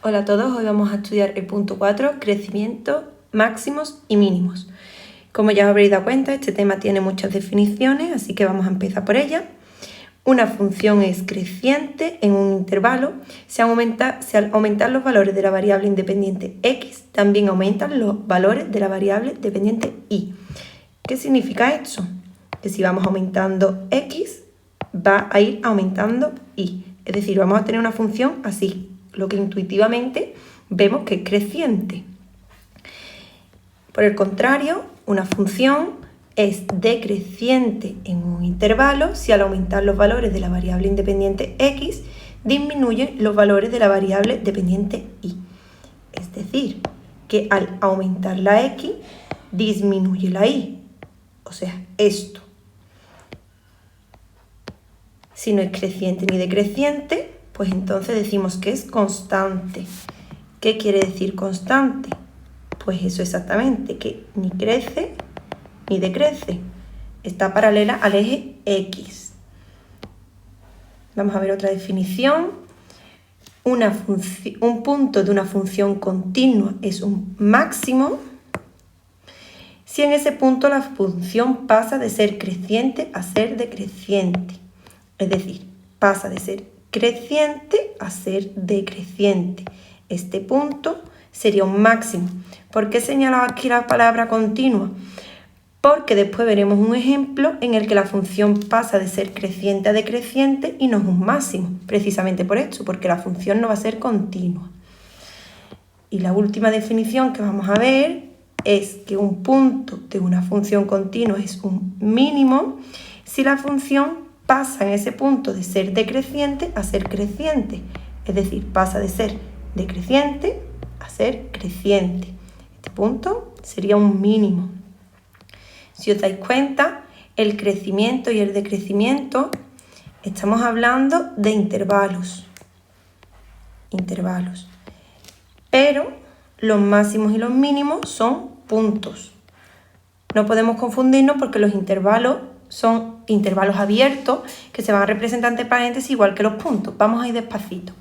Hola a todos, hoy vamos a estudiar el punto 4, crecimiento, máximos y mínimos. Como ya os habréis dado cuenta, este tema tiene muchas definiciones, así que vamos a empezar por ella. Una función es creciente en un intervalo si al aumentar los valores de la variable independiente x, también aumentan los valores de la variable dependiente y. ¿Qué significa esto? Que si vamos aumentando x, va a ir aumentando y. Es decir, vamos a tener una función así, lo que intuitivamente vemos que es creciente. Por el contrario, una función es decreciente en un intervalo si al aumentar los valores de la variable independiente x disminuyen los valores de la variable dependiente y. Es decir, que al aumentar la x disminuye la y. O sea, esto. Si no es creciente ni decreciente, pues entonces decimos que es constante. ¿Qué quiere decir constante? Pues eso exactamente, que ni crece ni decrece. Está paralela al eje X. Vamos a ver otra definición. Un punto de una función continua es un máximo si en ese punto la función pasa de ser creciente a ser decreciente. Es decir, pasa de ser creciente a ser decreciente. Este punto sería un máximo. ¿Por qué he señalado aquí la palabra continua? Porque después veremos un ejemplo en el que la función pasa de ser creciente a decreciente y no es un máximo, precisamente por esto, porque la función no va a ser continua. Y la última definición que vamos a ver es que un punto de una función continua es un mínimo si la función pasa en ese punto de ser decreciente a ser creciente, es decir, pasa de ser decreciente a ser creciente. Este punto sería un mínimo. Si os dais cuenta, el crecimiento y el decrecimiento, estamos hablando de intervalos. Pero los máximos y los mínimos son puntos. No podemos confundirnos porque los intervalos son intervalos abiertos que se van a representar entre paréntesis igual que los puntos. Vamos a ir despacito.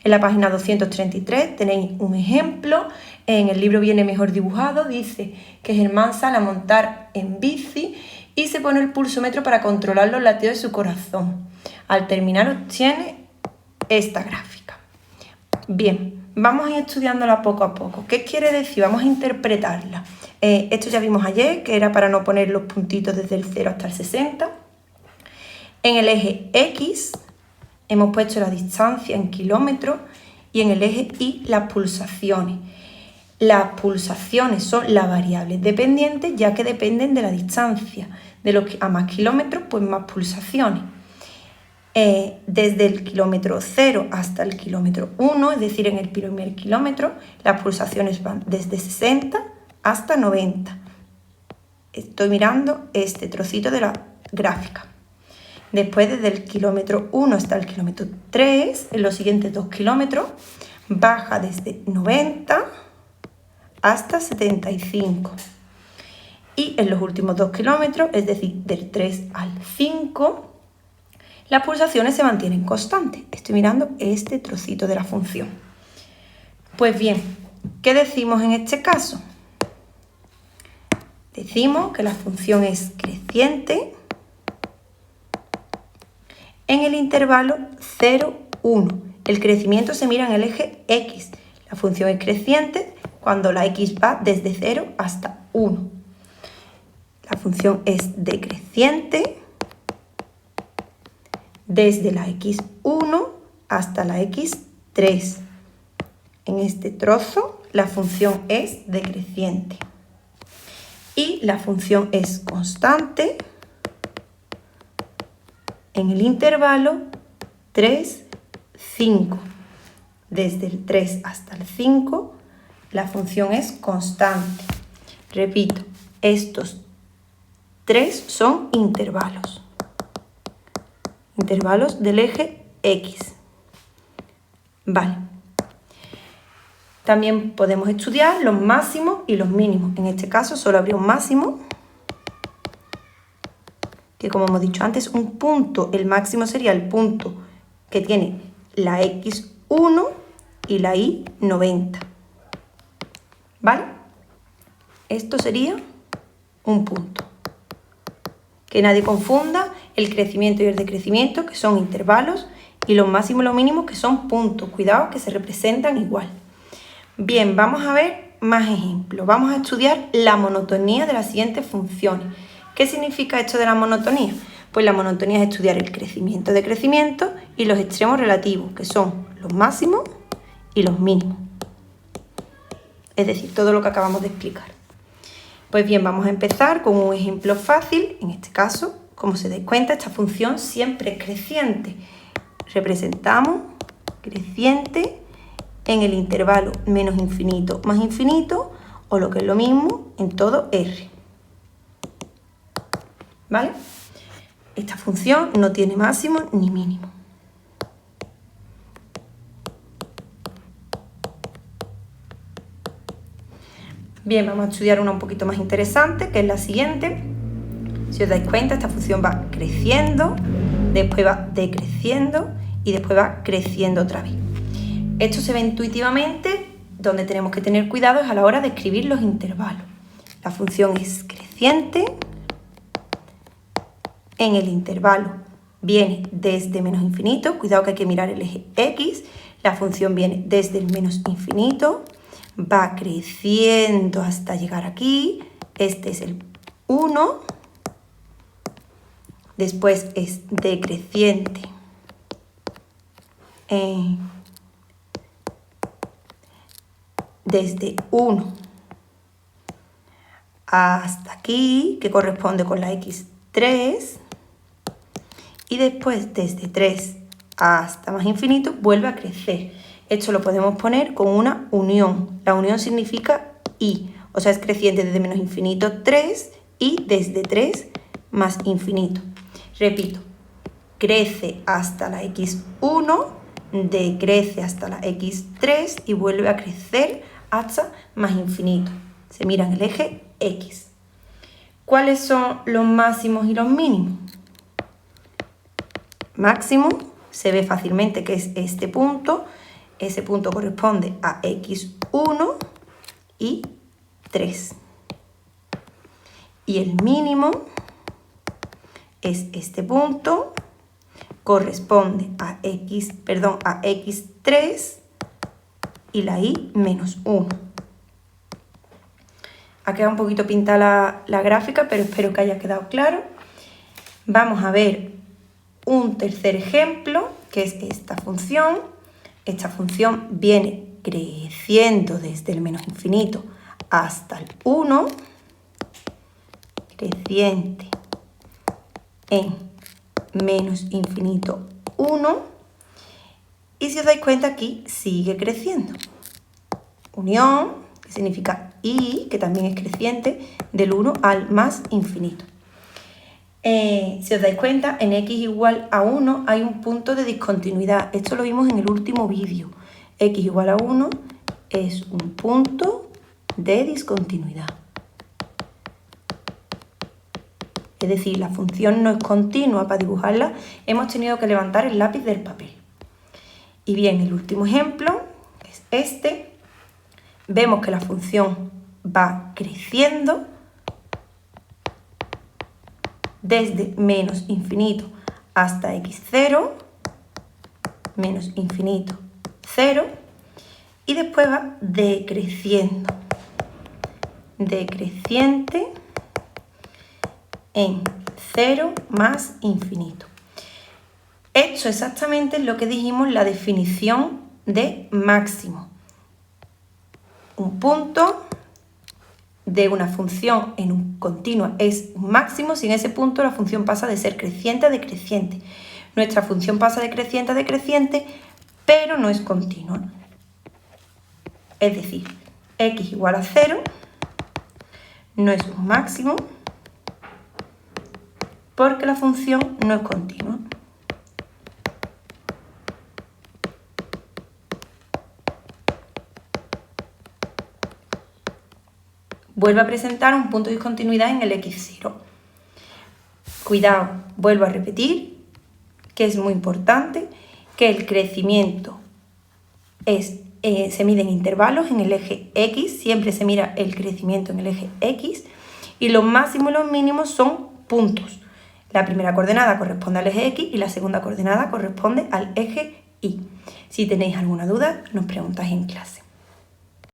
En la página 233 tenéis un ejemplo. En el libro viene mejor dibujado. Dice que Germán sale a montar en bici y se pone el pulsómetro para controlar los latidos de su corazón. Al terminar obtiene esta gráfica. Bien, vamos a ir estudiándola poco a poco. ¿Qué quiere decir? Vamos a interpretarla. Esto ya vimos ayer, que era para no poner los puntitos desde el 0 hasta el 60. En el eje X hemos puesto la distancia en kilómetros y en el eje Y las pulsaciones. Las pulsaciones son las variables dependientes ya que dependen de la distancia. A más kilómetros, pues más pulsaciones. Desde el kilómetro 0 hasta el kilómetro 1, es decir, en el primer kilómetro, las pulsaciones van desde 60 hasta 90. Estoy mirando este trocito de la gráfica. Después, desde el kilómetro 1 hasta el kilómetro 3, en los siguientes 2 kilómetros, baja desde 90 hasta 75. Y en los últimos 2 kilómetros, es decir, del 3 al 5, las pulsaciones se mantienen constantes. Estoy mirando este trocito de la función. Pues bien, ¿qué decimos en este caso? Decimos que la función es creciente en el intervalo 0, 1. El crecimiento se mira en el eje X. La función es creciente cuando la X va desde 0 hasta 1. La función es decreciente desde la X1 hasta la X3. En este trozo la función es decreciente. Y la función es constante en el intervalo 3, 5. Desde el 3 hasta el 5 la función es constante. Repito, estos 3 son intervalos. Intervalos del eje X. Vale. También podemos estudiar los máximos y los mínimos. En este caso solo habría un máximo, que como hemos dicho antes, un punto. El máximo sería el punto que tiene la X1 y la y 90. ¿Vale? Esto sería un punto. Que nadie confunda el crecimiento y el decrecimiento, que son intervalos, y los máximos y los mínimos, que son puntos. Cuidado, que se representan igual. Bien, vamos a ver más ejemplos. Vamos a estudiar la monotonía de las siguientes funciones. ¿Qué significa esto de la monotonía? Pues la monotonía es estudiar el crecimiento, decrecimiento y los extremos relativos, que son los máximos y los mínimos. Es decir, todo lo que acabamos de explicar. Pues bien, vamos a empezar con un ejemplo fácil. En este caso, como se dais cuenta, esta función siempre es creciente. Representamos creciente en el intervalo menos infinito más infinito, o lo que es lo mismo, en todo R. ¿Vale? Esta función no tiene máximo ni mínimo. Bien, vamos a estudiar una un poquito más interesante, que es la siguiente. Si os dais cuenta, esta función va creciendo, después va decreciendo y después va creciendo otra vez. Esto se ve intuitivamente. Donde tenemos que tener cuidado es a la hora de escribir los intervalos. La función es creciente. En el intervalo viene desde menos infinito. Cuidado que hay que mirar el eje X. La función viene desde el menos infinito. Va creciendo hasta llegar aquí. Este es el 1. Después es decreciente desde 1 hasta aquí, que corresponde con la x3. Y después desde 3 hasta más infinito vuelve a crecer. Esto lo podemos poner con una unión. La unión significa y, o sea, es creciente desde menos infinito 3 y desde 3 más infinito. Repito, crece hasta la x1, decrece hasta la x3 y vuelve a crecer hasta más infinito. Se mira en el eje X. ¿Cuáles son los máximos y los mínimos? Máximo se ve fácilmente que es este punto. Ese punto corresponde a x1 y 3. Y el mínimo es este punto, corresponde a x3 y la y menos 1. Ha quedado un poquito pintada la gráfica, pero espero que haya quedado claro. Vamos a ver un tercer ejemplo, que es esta función. Esta función viene creciendo desde el menos infinito hasta el 1, creciente en menos infinito 1, y si os dais cuenta aquí sigue creciendo. Unión, que significa y, que también es creciente, del 1 al más infinito. Si os dais cuenta, en x igual a 1 hay un punto de discontinuidad. Esto lo vimos en el último vídeo. X igual a 1 es un punto de discontinuidad. Es decir, la función no es continua. Para dibujarla hemos tenido que levantar el lápiz del papel. Y bien, el último ejemplo, que es este, vemos que la función va creciendo desde menos infinito hasta x0, menos infinito 0, y después va decreciendo, decreciente en 0 más infinito. Esto exactamente es lo que dijimos la definición de máximo. Un punto de una función en un continuo es un máximo si en ese punto la función pasa de ser creciente a decreciente. Nuestra función pasa de creciente a decreciente, pero no es continua. Es decir, x igual a 0 no es un máximo porque la función no es continua. Vuelve a presentar un punto de discontinuidad en el x0. Cuidado, vuelvo a repetir que es muy importante que el crecimiento es se miden intervalos en el eje X, siempre se mira el crecimiento en el eje X, y los máximos y los mínimos son puntos. La primera coordenada corresponde al eje X y la segunda coordenada corresponde al eje Y. Si tenéis alguna duda, nos preguntáis en clase.